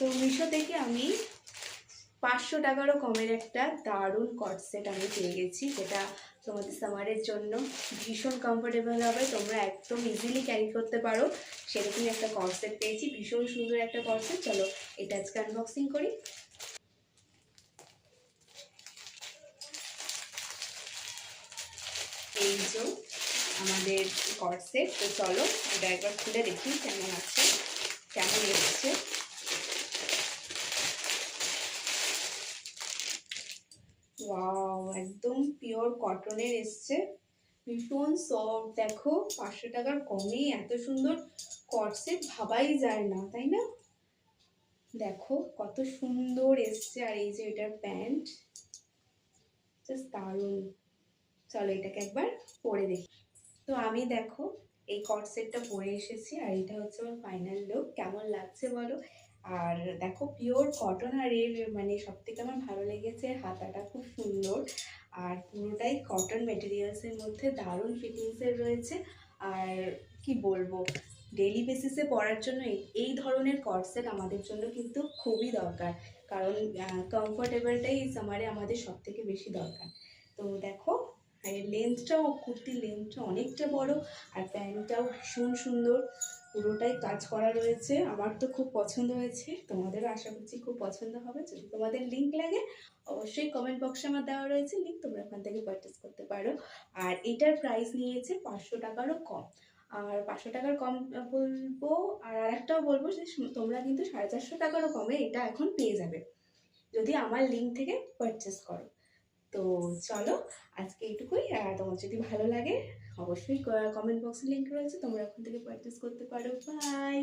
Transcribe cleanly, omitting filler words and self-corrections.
তো মিশো থেকে আমি 500 টাকারও কমের একটা দারুণ কট সেট আমি পেয়ে গেছি, যেটা তোমাদের সামারের জন্য ভীষণ কমফোর্টেবল হবে, তোমরা একদম ইজিলি ক্যারি করতে পারো সেরকমই একটা কট সেট পেয়েছি। ভীষণ সুন্দর একটা কট সেট। চলো এটা আজকে আনবক্সিং করি। এই যে আমাদের কট সেট। তো চলো এটা একবার খুলে দেখি কেমন আছে, কেমন এসছে। ওয়াও, একদম পিওর কটনের এসছে, ভীষণ সফট। দেখো 500 টাকার কমে এত সুন্দর কট সেট ভাবাই যায় না, তাই না? দেখো কত সুন্দর এসছে। আর এই যে এটার প্যান্ট, জাস্ট দারুণ। চলো এটাকে একবার পরে দেখি। তো আমি দেখো এই কট সেটটা পরে এসেছি, আর এটা হচ্ছে আমার ফাইনাল লুক। কেমন লাগছে বলো? আর দেখো পিওর কটন, আর এর মানে সব থেকে আমার ভালো লেগেছে হাতাটা খুব সুন্দর, আর পুরোটাই কটন মেটেরিয়ালসের মধ্যে দারুণ ফিটিংসের রয়েছে। আর কি বলবো, ডেইলি বেসিসে পরার জন্য এই ধরনের কট সেট আমাদের জন্য কিন্তু খুবই দরকার, কারণ কমফোর্টেবলটাই এই সামারে আমাদের সব থেকে বেশি দরকার। তো দেখো, আর এর লেন্থটাও, কুর্তির লেন্থটা অনেকটা বড়, আর প্যান্টটাও ভীষণ সুন্দর, পুরোটাই কাজ করা রয়েছে। আমার তো খুব পছন্দ হয়েছে, তোমাদেরও আশা করছি খুব পছন্দ হবে। যদি তোমাদের লিঙ্ক লাগে অবশ্যই কমেন্ট বক্সে আমার দেওয়া রয়েছে লিঙ্ক, তোমরা ওখান থেকে পারচেস করতে পারো। আর এটার প্রাইস নিয়েছে 500 টাকারও কম। আর 500 টাকার কম বলবো, আর একটাও বলবো যে তোমরা কিন্তু 450 টাকারও কমে এটা এখন পেয়ে যাবে যদি আমার লিঙ্ক থেকে পারচেস করো। তো চলো আজকে এইটুকুই। তোমার যদি ভালো লাগে অবশ্যই কমেন্ট বক্সে লিঙ্ক রয়েছে, তোমরা ওখান থেকে পারচেস করতে পারো। বাই।